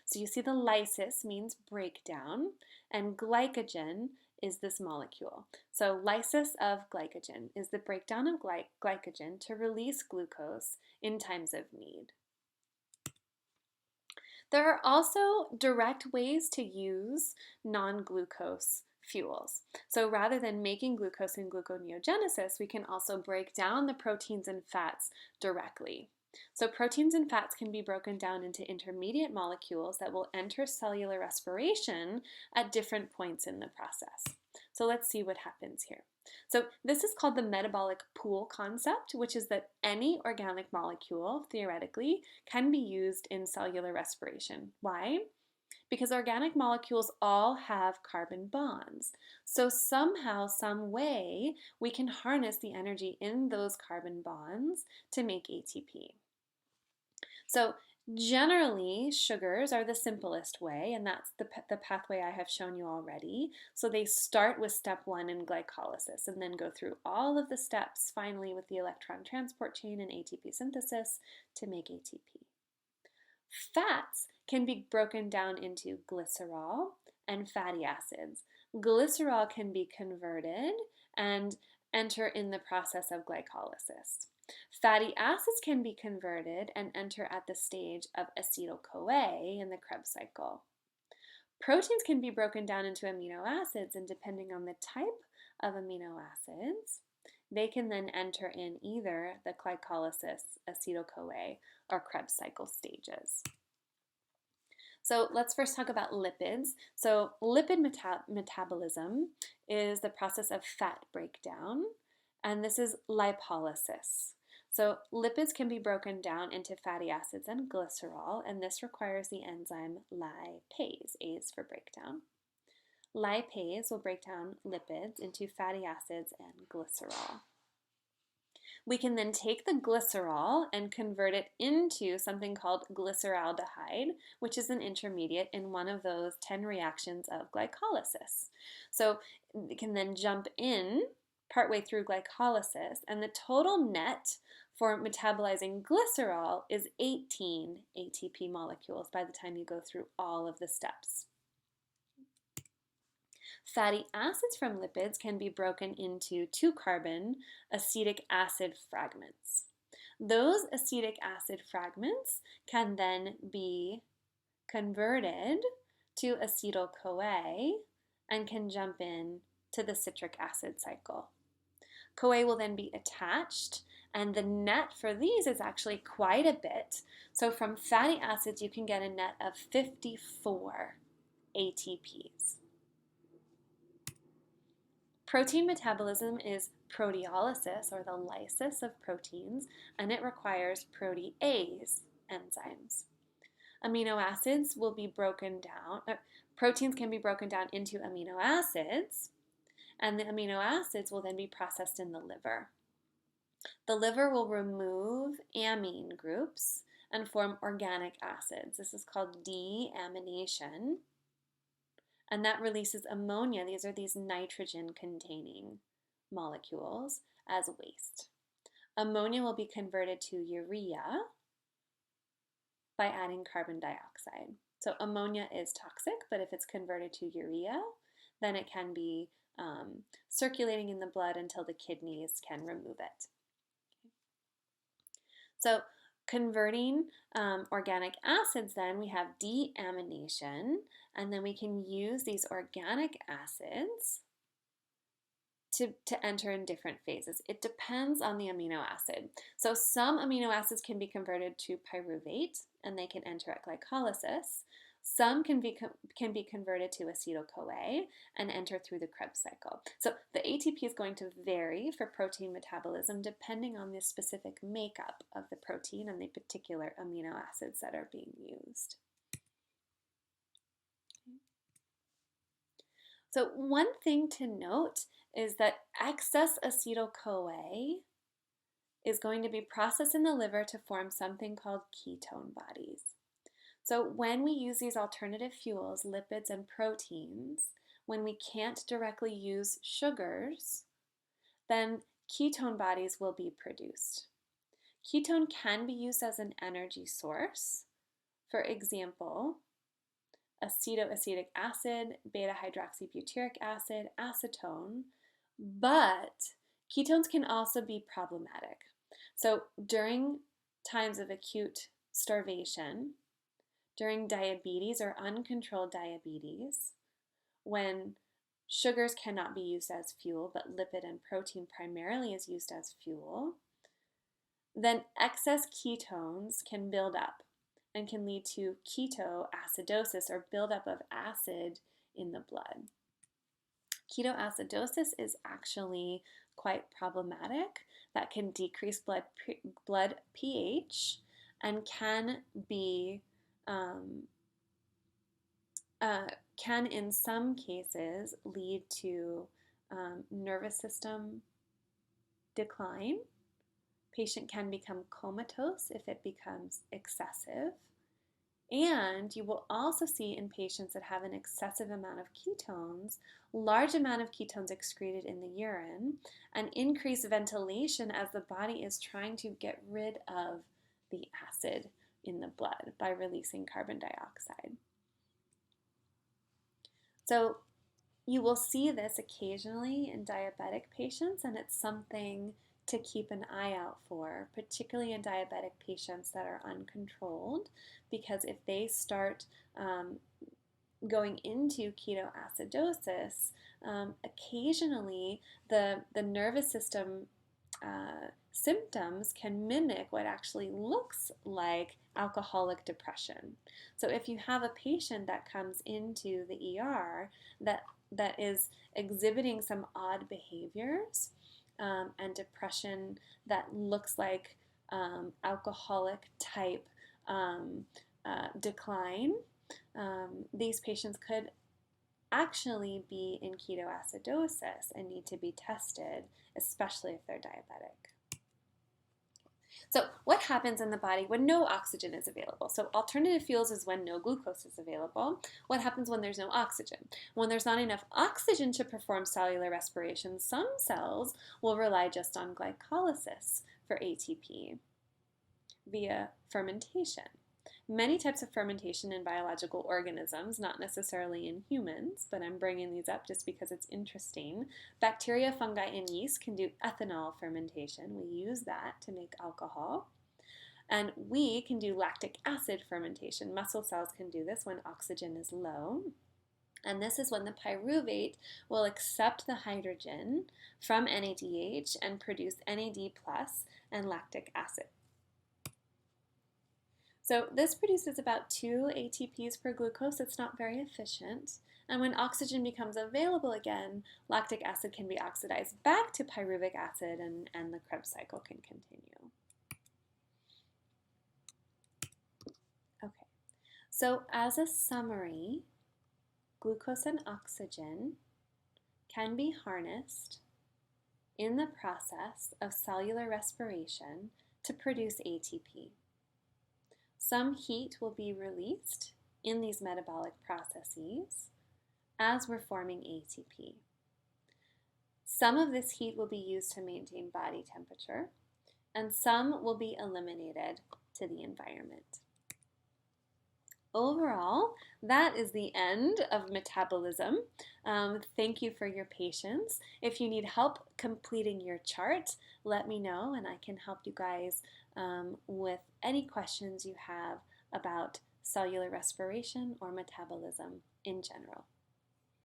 So you see the lysis means breakdown, and glycogen is this molecule. So lysis of glycogen is the breakdown of glycogen to release glucose in times of need. There are also direct ways to use non-glucose fuels. So rather than making glucose in gluconeogenesis, we can also break down the proteins and fats directly. So proteins and fats can be broken down into intermediate molecules that will enter cellular respiration at different points in the process. So let's see what happens here. So this is called the metabolic pool concept, which is that any organic molecule, theoretically, can be used in cellular respiration. Why? Because organic molecules all have carbon bonds. So somehow, some way, we can harness the energy in those carbon bonds to make ATP. So generally, sugars are the simplest way, and that's the pathway I have shown you already. So they start with step 1 in glycolysis and then go through all of the steps, finally with the electron transport chain and ATP synthesis to make ATP. Fats can be broken down into glycerol and fatty acids. Glycerol can be converted and enter in the process of glycolysis. Fatty acids can be converted and enter at the stage of acetyl-CoA in the Krebs cycle. Proteins can be broken down into amino acids, and depending on the type of amino acids, they can then enter in either the glycolysis, acetyl-CoA, or Krebs cycle stages. So let's first talk about lipids. So lipid metabolism is the process of fat breakdown, and this is lipolysis. So lipids can be broken down into fatty acids and glycerol, and this requires the enzyme lipase, A is for breakdown. Lipase will break down lipids into fatty acids and glycerol. We can then take the glycerol and convert it into something called glyceraldehyde, which is an intermediate in one of those 10 reactions of glycolysis. So it can then jump in partway through glycolysis, and the total net for metabolizing glycerol is 18 ATP molecules by the time you go through all of the steps. Fatty acids from lipids can be broken into 2-carbon acetic acid fragments. Those acetic acid fragments can then be converted to acetyl-CoA and can jump in to the citric acid cycle. CoA will then be attached, and the net for these is actually quite a bit. So from fatty acids, you can get a net of 54 ATPs. Protein metabolism is proteolysis, or the lysis of proteins, and it requires protease enzymes. Amino acids will be broken down, proteins can be broken down into amino acids, and the amino acids will then be processed in the liver. The liver will remove amine groups and form organic acids. This is called deamination. And that releases ammonia. These are these nitrogen-containing molecules as waste. Ammonia will be converted to urea by adding carbon dioxide. So ammonia is toxic, but if it's converted to urea, then it can be circulating in the blood until the kidneys can remove it. So converting organic acids, then we have deamination, and then we can use these organic acids to enter in different phases. It depends on the amino acid. So some amino acids can be converted to pyruvate, and they can enter at glycolysis. Some can be converted to acetyl-CoA and enter through the Krebs cycle. So the ATP is going to vary for protein metabolism depending on the specific makeup of the protein and the particular amino acids that are being used. So one thing to note is that excess acetyl-CoA is going to be processed in the liver to form something called ketone bodies. So when we use these alternative fuels, lipids and proteins, when we can't directly use sugars, then ketone bodies will be produced. Ketone can be used as an energy source. For example, acetoacetic acid, beta-hydroxybutyric acid, acetone, but ketones can also be problematic. So during times of acute starvation, during diabetes or uncontrolled diabetes, when sugars cannot be used as fuel, but lipid and protein primarily is used as fuel, then excess ketones can build up and can lead to ketoacidosis, or buildup of acid in the blood. Ketoacidosis is actually quite problematic. That can decrease blood pH and can in some cases lead to nervous system decline. Patient can become comatose if it becomes excessive. And you will also see in patients that have an excessive amount of ketones, large amount of ketones excreted in the urine, and increased ventilation as the body is trying to get rid of the acid in the blood by releasing carbon dioxide. So you will see this occasionally in diabetic patients, and it's something to keep an eye out for, particularly in diabetic patients that are uncontrolled, because if they start going into ketoacidosis, occasionally the nervous system symptoms can mimic what actually looks like alcoholic depression. So if you have a patient that comes into the ER that is exhibiting some odd behaviors and depression that looks like alcoholic type decline, these patients could actually be in ketoacidosis and need to be tested, especially if they're diabetic. So what happens in the body when no oxygen is available? So alternative fuels is when no glucose is available. What happens when there's no oxygen? When there's not enough oxygen to perform cellular respiration, some cells will rely just on glycolysis for ATP via fermentation. Many types of fermentation in biological organisms, not necessarily in humans, but I'm bringing these up just because it's interesting. Bacteria, fungi, and yeast can do ethanol fermentation. We use that to make alcohol. And we can do lactic acid fermentation. Muscle cells can do this when oxygen is low. And this is when the pyruvate will accept the hydrogen from NADH and produce NAD+ and lactic acid. So this produces about 2 ATPs per glucose. It's not very efficient. And when oxygen becomes available again, lactic acid can be oxidized back to pyruvic acid, and the Krebs cycle can continue. Okay, so as a summary, glucose and oxygen can be harnessed in the process of cellular respiration to produce ATP. Some heat will be released in these metabolic processes as we're forming ATP. Some of this heat will be used to maintain body temperature, and some will be eliminated to the environment. Overall, that is the end of metabolism. Thank you for your patience. If you need help completing your chart, let me know and I can help you guys with any questions you have about cellular respiration or metabolism in general.